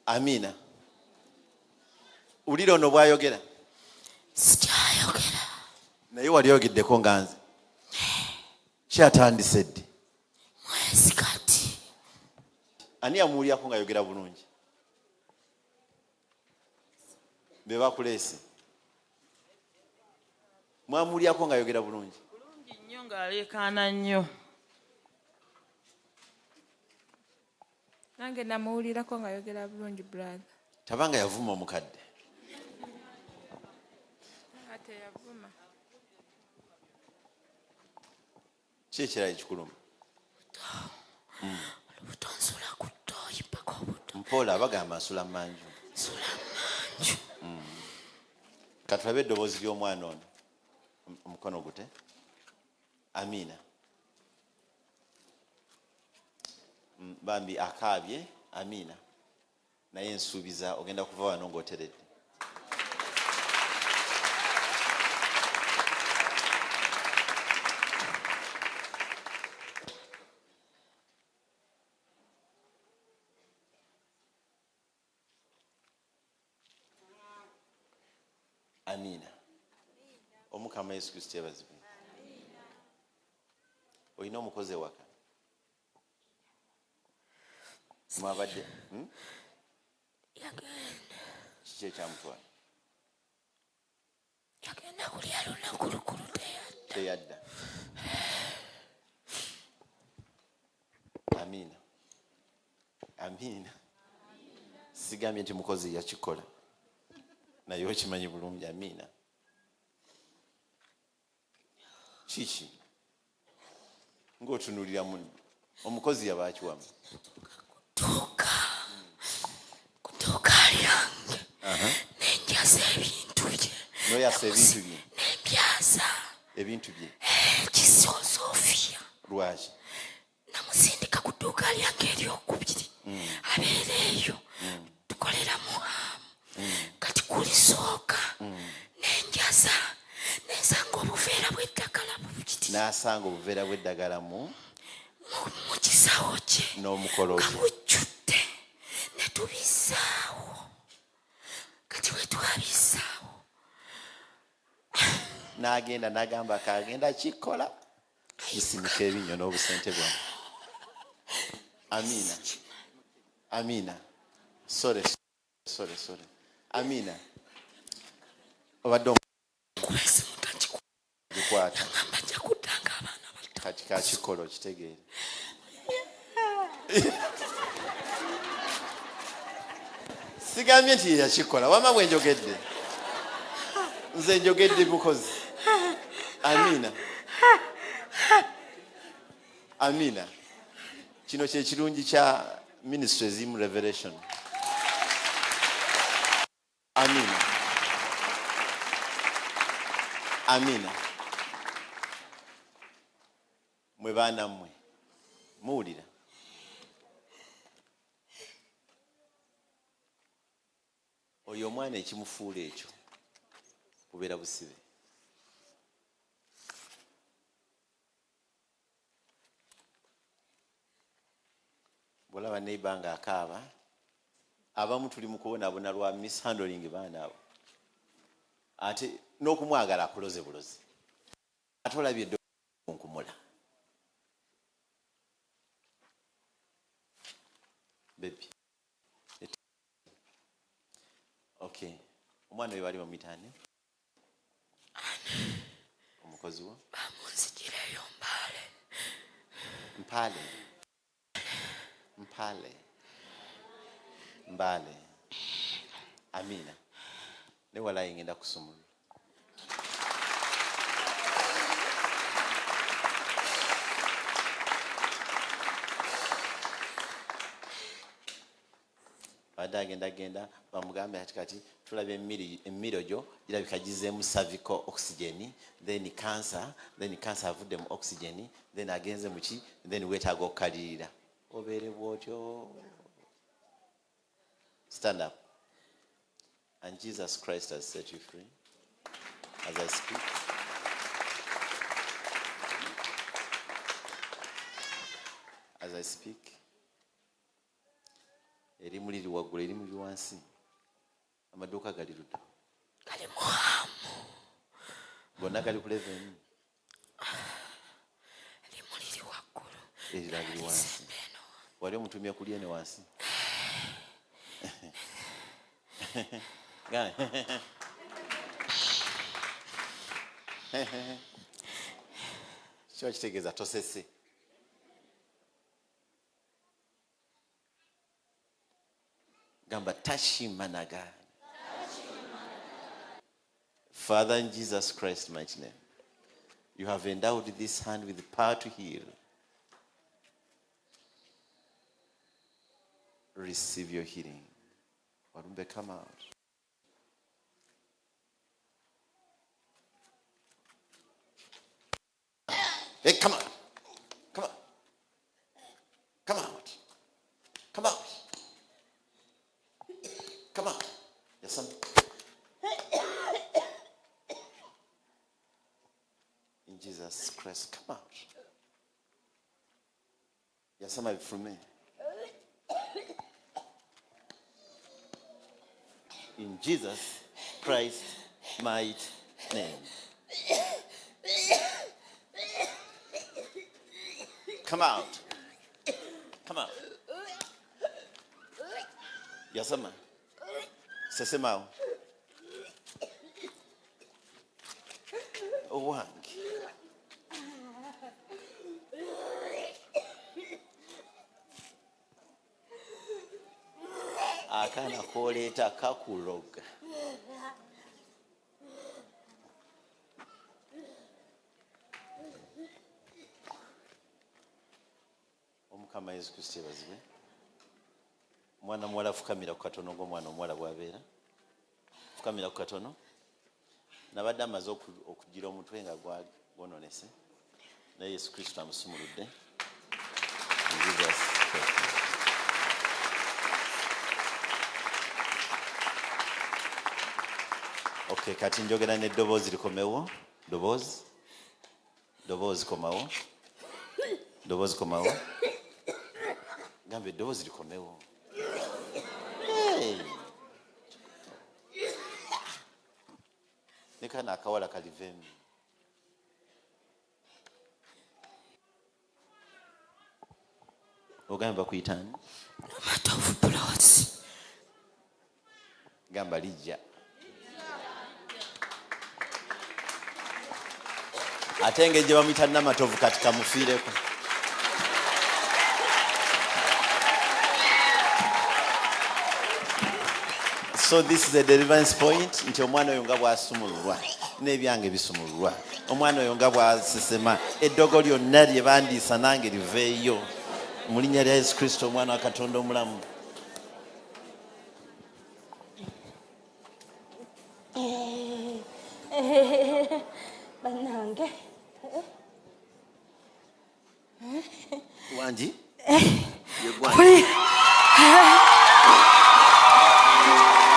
Amina. Ulira ono bwayogera. Sikyayogera. Naye wali oyogeddeko nga nze. Kyatandise ddi? Mwezi kati. Ani amuwulyako ng'ayogera bulungi? Be bakuleese. Mwamuwulyako ng'ayogera bulungi? Bulungi nnyo ng'aleekaana nnyo. Nange namuwulirako ng'ayogera bulungi brother. Tabanga yavuma omukadde. Ate yavuma. Ki ekirala ekikuluma? Olubuto nsula ku ttooyi paka obuto. Mpoola abagamba nsula manju. Nsula manju. Katulabe eddoboozi ly'omwana ono. Omukono gute? Amina. Bambi akaabye. Amina. Naye nsuubiza ogenda kuva wano ng'oteredde. Amina. Omukama Yesu Kristo yabazibwe. Olina omukozi ewaka? Mwabadde? Yagenda. Kiki ekyamutwala? Yagenda kulya lunaku lukulu teyadda. Amina. Amina. Sigambye nti mukozi yakikola. Naye okimanyi bulungi. Amina. Kiki? Ng'otunuulira muno. Omukozi yaba akiwamu. Kutuuka lyange. Nenjaza ebintu bye. Noyasa ebintu bye. Nembyaza. Ebintu bye. Kisoosoofiya. Lwaki? Namusindika ku dduuka lyange eryokubiri. Abeera eyo. Tukolera muhamu. Kati kulisooka. Nenjaza. Nensanga obuveera bw'eddagala bubukiti. N'asanga obuveera bw'eddagala mu kisawo kye. N'omukolo gwe. Nga bujjudde. Ne tubisaawo. Kati we twabisaawo. N'agenda n'agamba kagenda kikola. Bisimika ebinnyo n'obusente bwamu. Amina. Amina. Sorry. Amina. Obadde Kwesi mutakiku. omukwata. Ngamba nja kuddanga abaana bato. Kati kakikola okitegeere. Sigambye nti yakikola. Wama bwe njogedde. Nze njogedde mukozi. Amina. Amina. Kino kye kirungi kya ministries in Revelation. Amina. Amina. Mwe baana mmwe. Muwulira. Oyo omwana ekimufuula ekyo bubeera busibe. Bw'olaba neighbor nga akaaba, abamu tuli mu kubonaabona lwa mishandling baana abo. Ate n'okumwagala akuloze bulozi. Ate olabye eddo nkumula. Baby. Okay. Omwana we bali bamuyitaani? Omukozi wo? Bamunzigireyo Mpale. Mbale. Amina. Ne walayi ngenda kusumula. Badde agenda bamugambe kati tulabye emmiro gyo girabika gizeemu cervical oxygen, then cancer avudde mu oxygen, then agenze mu ki, then weetaaga okukalirira. Obeere bw'otyo. Stand up. And Jesus Christ has set you free. As I speak. As I speak. Erimu liri waggulu, erimu liri wansi. Amaduuka gali ludda. Gali muhamu. Gonna gali ku 11. Erimu liri waggulu. Erira liri wansi. Wali omutumye kulya ne wansi. Kiba kitegeeza tosese. Gamba tashimanaga. Father, in Jesus Christ's mighty name, you have endowed this hand with power to heal. Receive your healing. Warumbe, come out. Hey, come on. Come on. Come out. Come out. Come on. Yes, son. In Jesus Christ, come out. Yes, somebody from me. In Jesus Christ's mighty name. Come out. Come out. Yasama. Sesemao. Owangi. Akana koleta kakuloga. Omukama Yesu Kristo yebazibwe. Mwana muwala fukamira ku katono ng'omwana omuwala bw'abeera. Fukamira ku katono. Nabadde amaze okugira omutwe nga gwononese. Naye Yesu Kristo amusumuludde. Okay, kati njogera n'eddoboozi likomewo. Ddoboozi. Ddoboozi komawo. Ddoboozi komawo. Gambe eddoboozi likomewo. Hey. Ne kana akawala kaliveemu. Ogamba bakuyitani? Matovu Bros. Gamba lijja. Ate ng'egye bamuyita Namatovu kati kamufiireko. So this is a deliverance point. Nti omwana oyo nga bw'asumululwa n'ebyange bisumululwa. Omwana oyo nga bw'asesema eddogo lyonna lye bandiisa nange liveeyo. Mu linnya lya Yesu Kristo omwana wa Katonda omulamu. Banange. Wangi? Kuli.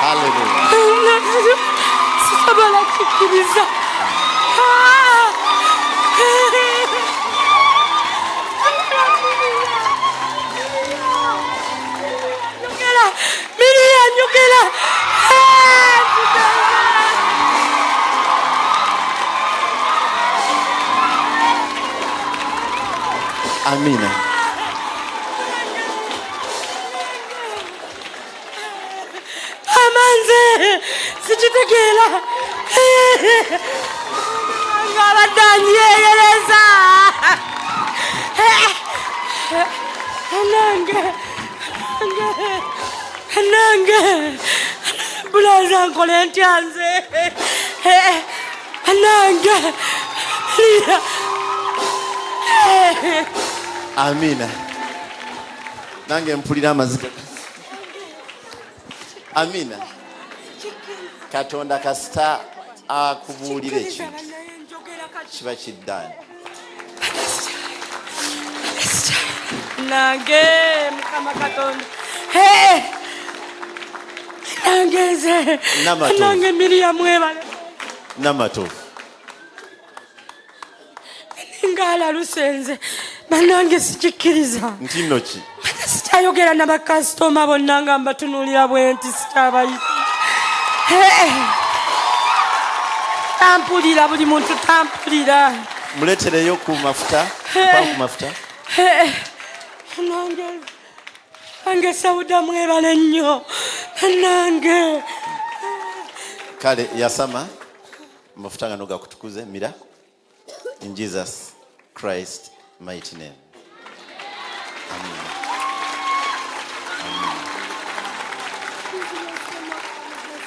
Hallelujah. Sisobola kukkiriza. Nyogera. Amina. Amanze sikitegera. Ngabadanyereza. Nange. Bulaza nkole ntyanze. Nange. Amina. Nange mpulira amaziga. Amina. Katonda kasita akubuulira ekintu kiba kiddaani. Nange Mukama Katonda. Nange Namatovu. Nange Miriam webale. Namatovu. Ngala lusenze. Banange sikikkiriza. Nti nno ki? Sikyayinza nayogera n'abakasitoma bonna nga mbatunuulira bwe nti sitaabayita. Tampulira buli muntu tampulira. Muletereyo ku mafuta. Ku mafuta. Nange Sauda mwebale nnyo. Nange. Kale yasama mafuta gano gakutukuze mira. In Jesus Christ mighty name. Amen.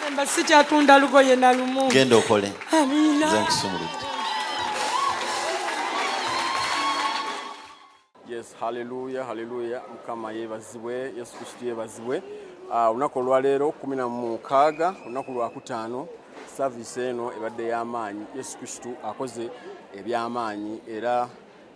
Amen. Sikyatunda lugoye na lumu. Genda okole. Amina. Nze nkusumuludde. Yes, hallelujah, hallelujah. Mukama yebazibwe, Yesu Kristo yebazibwe. Unaku olwaleero 16 unaku lwa 5 service eno ebadde y'amaanyi. Yesu Kristo akoze eby'amaanyi era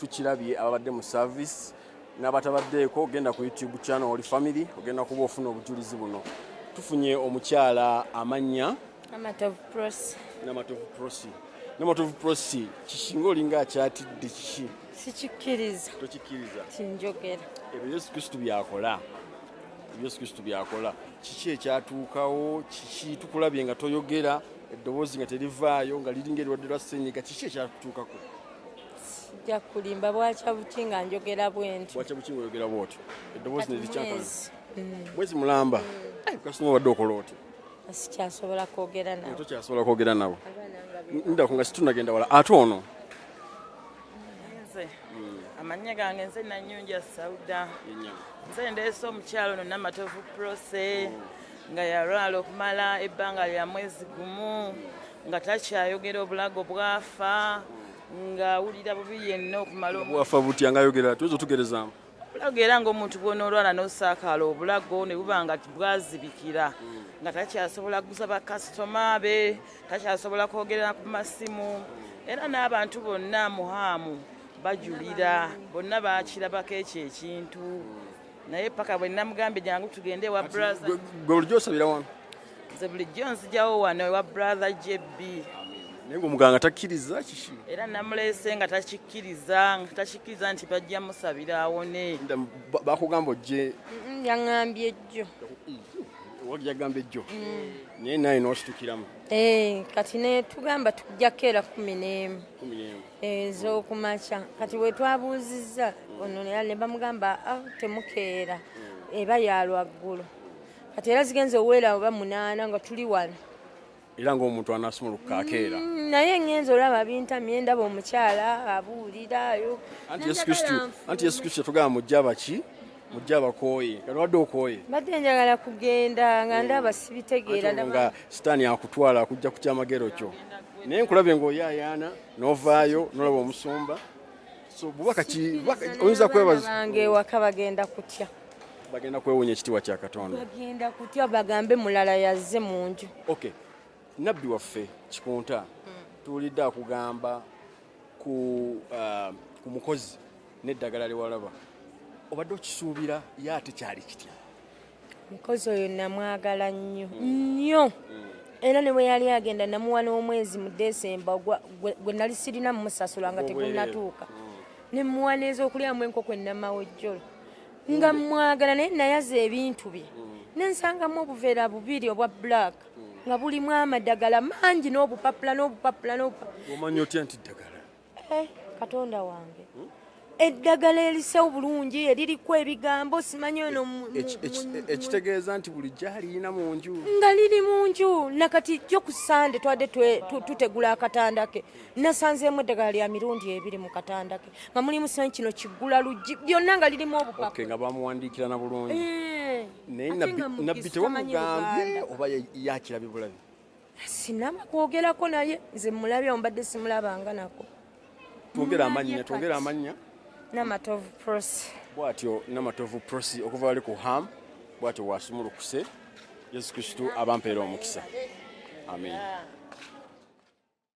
tukirabye ababadde mu service n'abatabaddeeko. Genda ku YouTube channel Holy Family ogenda kuba ofuna obujulizi buno. Tufunye omukyala amanya Amatovu Prosi. Namatovu Prosi kishinga olinga akyatidde kiki? Sikikkiriza. Tokikkiriza. Tinjogera. Ebyo Yesu Kristo byakola. Yesu Kristo byakola. Kiki ekyatuukawo, kiki tukulabye nga toyogera, eddoboozi nga terivaayo nga liringa erirwadde lwa ssenyiga, kiki ekyatuukako? Sijja kulimba bwakya buki nga njogera bwenti. Bwakya buki ng'oyogera bw'otyo? Eddoboozi ne likyakala. Mwezi mulamba. Kasitoma obadde okola otya? Sikyasobola kwogera nabo. Tokyasobola kwogera nabo. Ndako nga situnagenda wala. Ate ono? Amanya gange nze Nanyonja Sauda. Nze ndeese omukyalo ono Namatovu Prosi nga yalwala okumala ebbanga lya mwezi gumu nga takyayogera obulago bwafa nga awulira bubi yenna okumala bwafa butya ng'ayogera tuyinza otugerezaamu? Obulago era ng'omuntu bw'onoolwala n'osaakaala obulago ne buba nga bwazibikira nga takyasobola kuguza bakasitoma be, takyasobola kwogerera ku masimu era n'abantu bonna muhaamu bajulira bonna bakirabako ekyo ekintu naye paka bwe namugambye jangu tugende wa brother. Gwe bulijjo osabira wano? Nze bulijjo nzijawo wano ewa brother JB. Naye ng'omuganga takkiriza kiki? Era namuleese nga takikkiriza nti bajja musabira awone. Bakugamba ojje? Yaŋŋambye ejjo. Yagamba ejjo? Naye naye n'ositukiramu? Kati ne tugamba tujjako era 11 ez'okumakya. Kati we twabuuzizza ono ne bamugamba temukeera eba yalwaggulu. Kati era zigenze owera oba 8 nga tuli wano. Era ng'omuntu anaasumuluka akeera. Naye ngenza olaba bintamye ndaba omukyala abuulirayo. Anti Yesu Kristo tugamba mujja baki? Mujja bakooye. Kati wadde okooye? Badde njagala kugenda nga ndaba sibitegeera. Nga sitaani akutwala akujja ku kyamagero kyo. Naye nkulabye ng'oyaayaana n'ovaayo n'olaba omusumba. So bubaka ki oyinza kwebaza? Bange waka bagenda kutya. Bagenda kwewuunya ekitiibwa kya Katonda. Bagenda kutya bagambe mulala yazze mu nju. Okay. Nabbi waffe Kikunta tuwulidde akugamba ku mukozi n'eddagala lyewalaba. Obadde okisuubira ye ate kyali kitya? Mukozi oyo namwagala nnyo. Era ne bwe yali agenda namuwa n'omwezi mu Desemba gwe nali sirina mumusasula nga tegunnatuuka. Ne muwa n'ez'okulyamu enkoko ennamawejjolo. Nga mwagala naye nayaza ebintu bye. Nensangamu obuveera bubiri obwa black nga bulimu amadagala mangi n'obupapula. Omanyi otya nti ddagala? Katonda wange. Eddagala erisewo bulungi eririko ebigambo simanyi ono ekitegeeza nti buli gy'aliyina mu nju nga liri mu nju. Nakati jjo ku Sande twadde tutegula akatanda ke nasanzeemu eddagala lya mirundi 2 mu katanda ke nga mulimu kino kiggula luggi byonna nga lirimu obupapula. Nga bamuwandiikira na bulungi. Naye nabbi tewamugambye oba yakirabye bulabi? Sinama kwogerako naye nze mulabye mbadde simulabanga nako. Twogera amannya. Namatovu Prosi. Bw'atyo Namatovu Prosi okuva wali ku Ham bw'atyo wasumulukuse. Yesu Kristo abampeera omukisa. Amen.